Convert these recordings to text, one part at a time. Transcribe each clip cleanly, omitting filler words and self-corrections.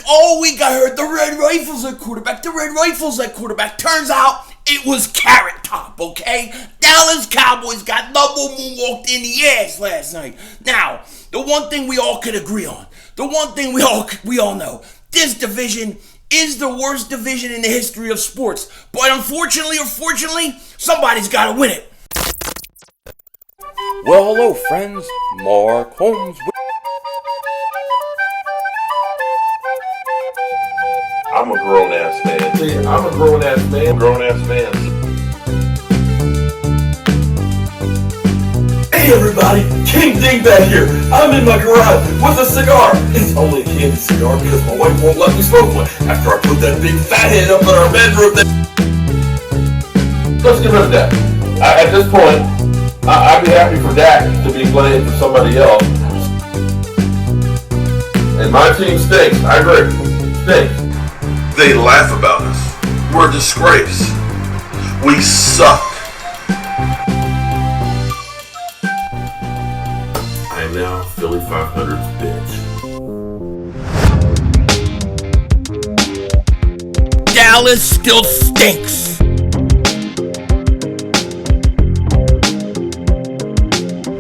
all week I heard the Red Rifles at quarterback, the Red Rifles at quarterback. Turns out it was Carrot Top, okay? Dallas Cowboys got double moonwalked in the ass last night. Now, the one thing we all could agree on, the one thing we all know, this division is the worst division in the history of sports. But unfortunately or fortunately, somebody's got to win it. Well, hello, friends. Mark Holmes. I'm a grown-ass man. See, I'm a grown-ass man. Grown-ass man. Hey everybody, King Dingbat here. I'm in my garage with a cigar. It's only a candy cigar because my wife won't let me smoke one after I put that big fat head up in our bedroom. Let's get rid of that. At this point, I'd be happy for Dak to be playing for somebody else. And my team stinks. I agree. Stinks. They laugh about us. We're a disgrace. We suck. I am now Philly 500's bitch. Dallas still stinks.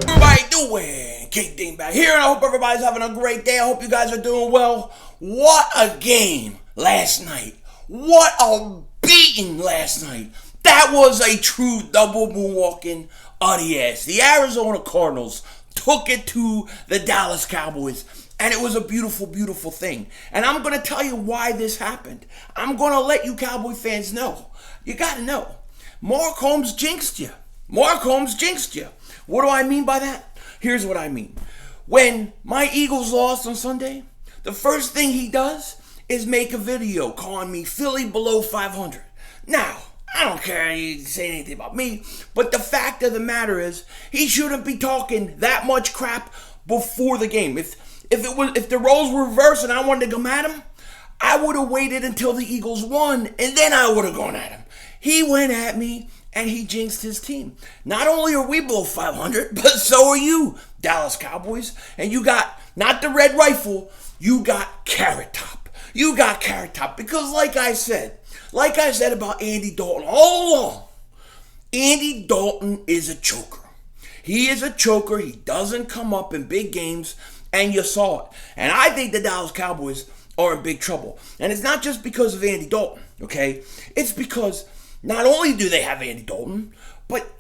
Everybody doing? King Dingbat here, and I hope everybody's having a great day. I hope you guys are doing well. What a game last night. What a beating last night. That was a true double moonwalking of the ass. The Arizona Cardinals took it to the Dallas Cowboys, and it was a beautiful, beautiful thing. And I'm going to tell you why this happened. I'm going to let you Cowboy fans know. You got to know. Mark Holmes jinxed you. Mark Holmes jinxed you. What do I mean by that? Here's what I mean. When my Eagles lost on Sunday, the first thing he does is make a video calling me Philly below 500. Now, I don't care if you say anything about me, but the fact of the matter is, he shouldn't be talking that much crap before the game. If the roles were reversed and I wanted to come at him, I would have waited until the Eagles won, and then I would have gone at him. He went at me, and he jinxed his team. Not only are we below 500, but so are you, Dallas Cowboys. And you got, not the Red Rifle, you got Carrot Top. You got Carrot Top because like I said about Andy Dalton all along, Andy Dalton is a choker. He is a choker. He doesn't come up in big games, and you saw it. And I think the Dallas Cowboys are in big trouble. And it's not just because of Andy Dalton, okay? It's because not only do they have Andy Dalton, but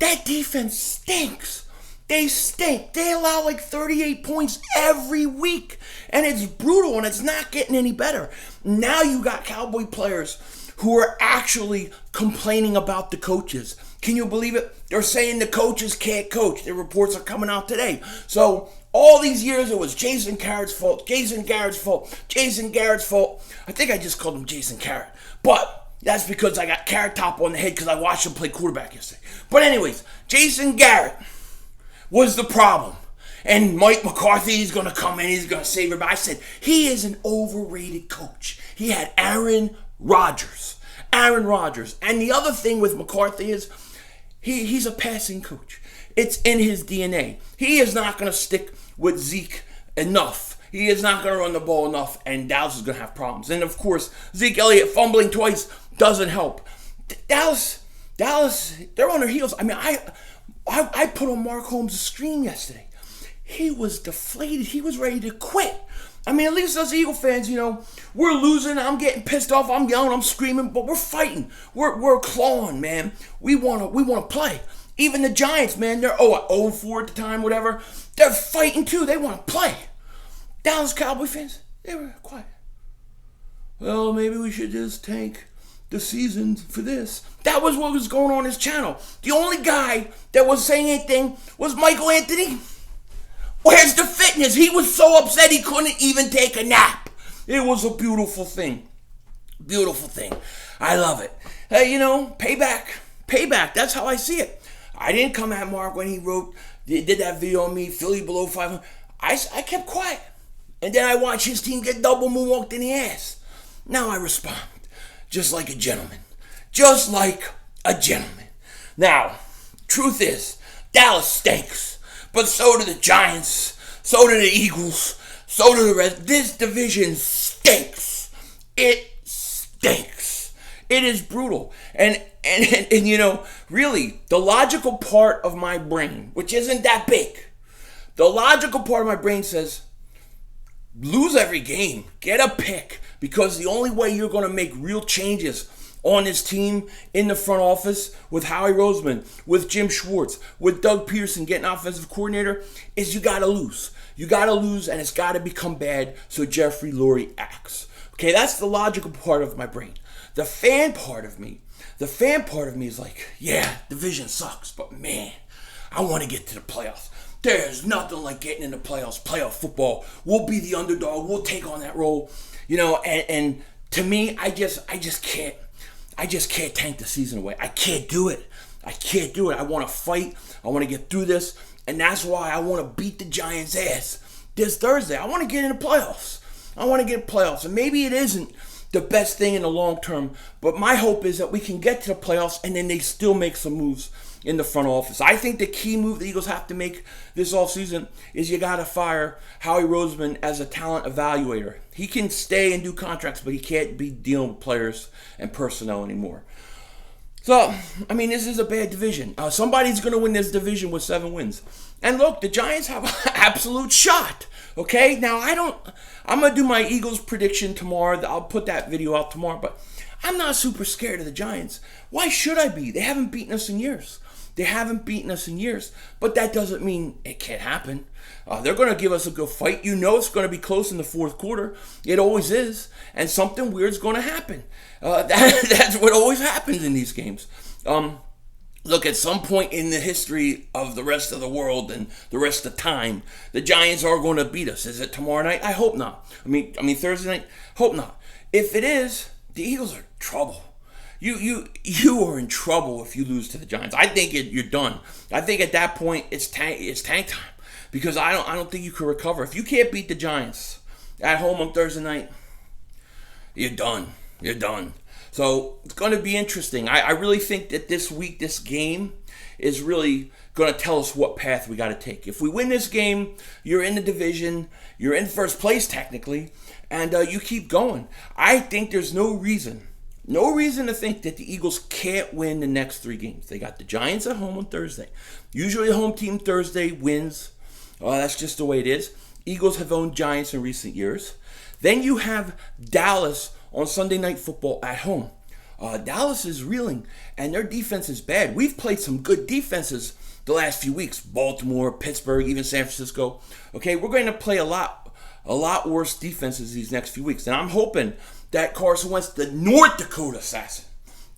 that defense stinks. They stink. They allow like 38 points every week. And it's brutal, and it's not getting any better. Now you got Cowboy players who are actually complaining about the coaches. Can you believe it? They're saying the coaches can't coach. The reports are coming out today. So all these years it was Jason Garrett's fault. Jason Garrett's fault. Jason Garrett's fault. I think I just called him Jason Garrett. But that's because I got Carrot Top on the head because I watched him play quarterback yesterday. But anyways, Jason Garrett was the problem. And Mike McCarthy is going to come in. He's going to save everybody. I said, he is an overrated coach. He had Aaron Rodgers. And the other thing with McCarthy is he's a passing coach. It's in his DNA. He is not going to stick with Zeke enough. He is not going to run the ball enough, and Dallas is going to have problems. And, of course, Zeke Elliott fumbling twice doesn't help. Dallas, they're on their heels. I mean, I put on Mark Holmes' screen yesterday. He was deflated. He was ready to quit. I mean, at least us Eagle fans, we're losing. I'm getting pissed off. I'm yelling. I'm screaming. But we're fighting. We're clawing, man. We want to play. Even the Giants, man, they're 0-4 at the time, whatever. They're fighting too. They want to play. Dallas Cowboy fans, they were quiet. Well, maybe we should just tank the season for this. That was what was going on his channel. The only guy that was saying anything was Michael Anthony. Where's the fitness? He was so upset he couldn't even take a nap. It was a beautiful thing. Beautiful thing. I love it. Payback. That's how I see it. I didn't come at Mark when he did that video on me, Philly below 500. I kept quiet. And then I watched his team get double moonwalked in the ass. Now I respond. Just like a gentleman. Just like a gentleman. Now, truth is, Dallas stinks. But so do the Giants. So do the Eagles. So do the rest. This division It stinks. It is brutal. And you know, really, the logical part of my brain, which isn't that big, the logical part of my brain says, lose every game, get a pick, because the only way you're going to make real changes on this team in the front office with Howie Roseman, with Jim Schwartz, with Doug Peterson getting offensive coordinator is you got to lose. You got to lose, and it's got to become bad so Jeffrey Lurie acts. Okay, that's the logical part of my brain. The fan part of me is like, yeah, division sucks, but man, I want to get to the playoffs. There's nothing like getting in the playoffs, playoff football. We'll be the underdog. We'll take on that role, you know. And to me, I just can't tank the season away. I can't do it. I want to fight. I want to get through this, and that's why I want to beat the Giants' ass this Thursday. I want to get in the playoffs. And maybe it isn't the best thing in the long term, but my hope is that we can get to the playoffs and then they still make some moves in the front office. I think the key move the Eagles have to make this offseason is you got to fire Howie Roseman as a talent evaluator. He can stay and do contracts, but he can't be dealing with players and personnel anymore. So, I mean, this is a bad division. Somebody's going to win this division with 7 wins. And look, the Giants have an absolute shot. Okay? Now, I'm going to do my Eagles prediction tomorrow. I'll put that video out tomorrow. But I'm not super scared of the Giants. Why should I be? They haven't beaten us in years. But that doesn't mean it can't happen. They're going to give us a good fight. You know it's going to be close in the fourth quarter. It always is. And something weird's going to happen. That's what always happens in these games. Look, at some point in the history of the rest of the world and the rest of the the Giants are going to beat us. Is it tomorrow night? I hope not. I mean Thursday night? Hope not. If it is, the Eagles are in trouble. You are in trouble if you lose to the Giants. I think you're done. I think at that point it's tank time, because I don't think you can recover. If you can't beat the Giants at home on Thursday night, you're done. So it's going to be interesting. I really think that this week, this game is really going to tell us what path we got to take. If we win this game, you're in the division, you're in first place technically, and you keep going. I think there's no reason to think that the Eagles can't win the next 3 games. They got the Giants at home on Thursday. Usually a home team Thursday wins. That's just the way it is. Eagles have owned Giants in recent years. Then you have Dallas on Sunday Night Football at home. Dallas is reeling, and their defense is bad. We've played some good defenses the last few weeks. Baltimore, Pittsburgh, even San Francisco. Okay, we're going to play a lot worse defenses these next few weeks. And I'm hoping that Carson Wentz, the North Dakota assassin,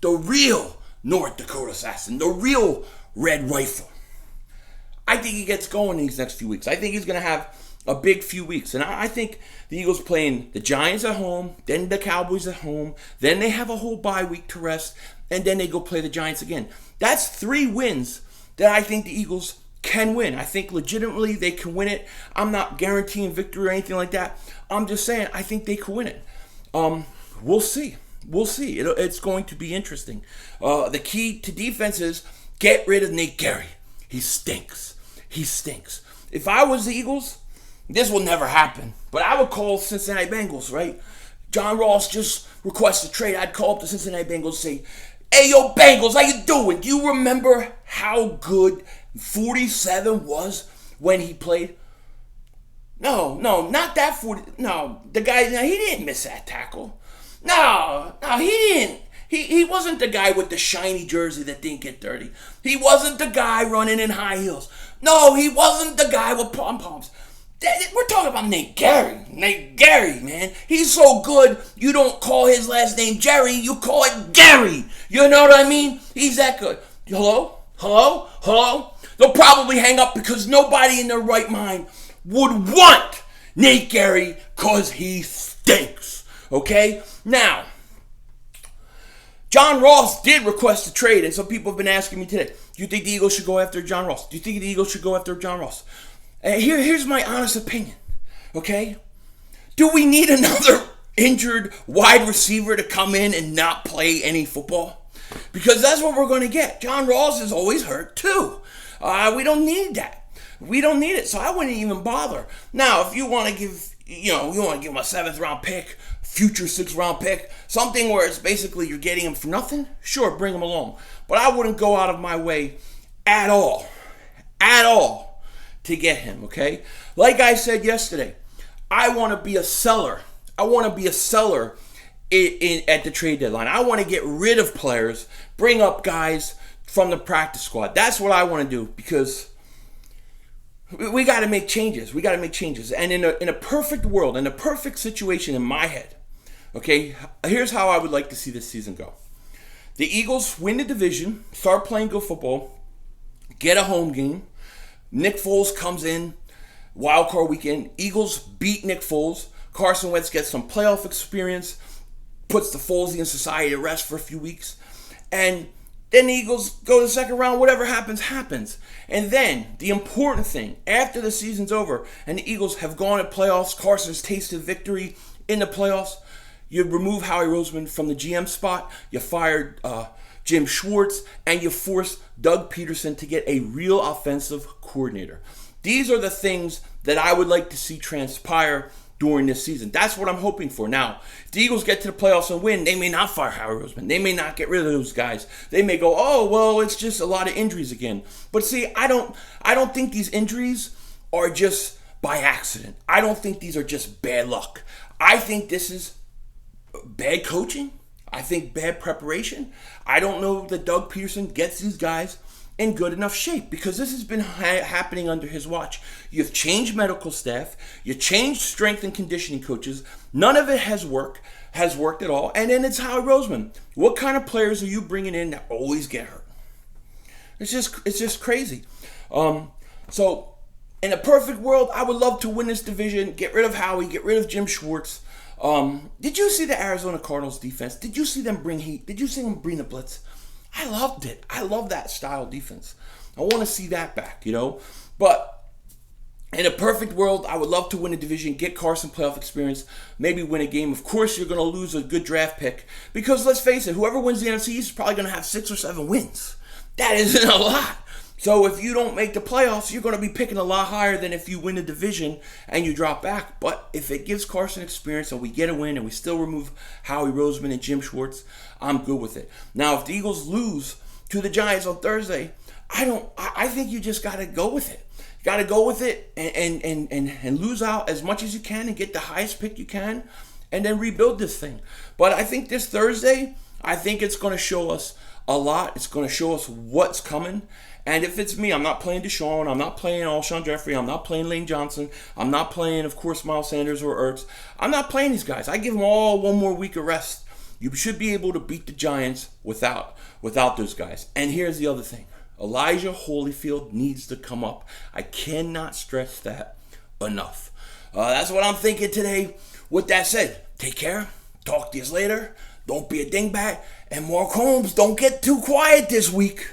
the real North Dakota assassin, the real red rifle, I think he gets going in these next few weeks. I think he's going to have a big few weeks. And I think the Eagles playing the Giants at home, then the Cowboys at home, then they have a whole bye week to rest, and then they go play the Giants again. That's 3 wins that I think the Eagles can win. I think legitimately they can win it. I'm not guaranteeing victory or anything like that. I'm just saying I think they can win it. We'll see. It's going to be interesting. The key to defense is get rid of Nate Gerry. He stinks. If I was the Eagles, this will never happen, but I would call Cincinnati Bengals, right? John Ross just requests a trade. I'd call up the Cincinnati Bengals and say, hey, yo, Bengals, how you doing? Do you remember how good 47 was when he played? No, not that 40. No, the guy, he didn't miss that tackle. No, he didn't. He wasn't the guy with the shiny jersey that didn't get dirty. He wasn't the guy running in high heels. No, he wasn't the guy with pom-poms. We're talking about Nate Gerry. Nate Gerry, man. He's so good, you don't call his last name Jerry, you call it Gary. You know what I mean? He's that good. Hello? They'll probably hang up because nobody in their right mind would want Nate Gerry because he stinks. Okay? Now, John Ross did request a trade, and some people have been asking me today, do you think the Eagles should go after John Ross? Here's my honest opinion, okay? Do we need another injured wide receiver to come in and not play any football? Because that's what we're going to get. John Ross is always hurt too. We don't need that. We don't need it, so I wouldn't even bother. Now, if you want to give you want to give him a 7th round pick, future 6th round pick, something where it's basically you're getting him for nothing, sure, bring him along. But I wouldn't go out of my way at all, to get him, okay? Like I said yesterday, I want to be a seller. I want to be a seller at the trade deadline. I want to get rid of players, bring up guys from the practice squad. That's what I want to do, because we got to make changes. And in a perfect world, in a perfect situation in my head, okay, here's how I would like to see this season go. The Eagles win the division, start playing good football, get a home game. Nick Foles comes in, wild card weekend. Eagles beat Nick Foles. Carson Wentz gets some playoff experience, puts the Folesian society to rest for a few weeks. And then the Eagles go to the second round. Whatever happens, happens. And then, the important thing, after the season's over and the Eagles have gone to playoffs, Carson's tasted victory in the playoffs, you remove Howie Roseman from the GM spot, you fired Jim Schwartz, and you force Doug Peterson to get a real offensive coordinator. These are the things that I would like to see transpire during this season. That's what I'm hoping for. Now, if the Eagles get to the playoffs and win, they may not fire Howie Roseman. They may not get rid of those guys. They may go, oh, well, it's just a lot of injuries again. But see, I don't think these injuries are just by accident. I don't think these are just bad luck. I think this is bad coaching. I think bad preparation. I don't know that Doug Peterson gets these guys in good enough shape, because this has been happening under his watch. You've changed medical staff. You changed strength and conditioning coaches. None of it has worked at all. And then it's Howie Roseman. What kind of players are you bringing in that always get hurt? It's just crazy. So in a perfect world, I would love to win this division, get rid of Howie, get rid of Jim Schwartz. Did you see the Arizona Cardinals defense? Did you see them bring heat? Did you see them bring the blitz? I loved it. I love that style of defense. I want to see that back, But in a perfect world, I would love to win a division, get Carson playoff experience, maybe win a game. Of course, you're going to lose a good draft pick, because let's face it, whoever wins the NFC East is probably going to have 6 or 7 wins. That isn't a lot. So if you don't make the playoffs, you're going to be picking a lot higher than if you win the division and you drop back. But if it gives Carson experience and we get a win and we still remove Howie Roseman and Jim Schwartz, I'm good with it. Now, if the Eagles lose to the Giants on Thursday, I think you just got to go with it. You got to go with it and lose out as much as you can and get the highest pick you can and then rebuild this thing. But I think this Thursday, I think it's going to show us a lot. It's going to show us what's coming. And if it's me, I'm not playing Deshaun. I'm not playing Alshon Jeffrey. I'm not playing Lane Johnson. I'm not playing, of course, Miles Sanders or Ertz. I'm not playing these guys. I give them all one more week of rest. You should be able to beat the Giants without those guys. And here's the other thing. Elijah Holyfield needs to come up. I cannot stress that enough. That's what I'm thinking today. With that said, take care. Talk to you later. Don't be a dingbat. And Mark Holmes, don't get too quiet this week.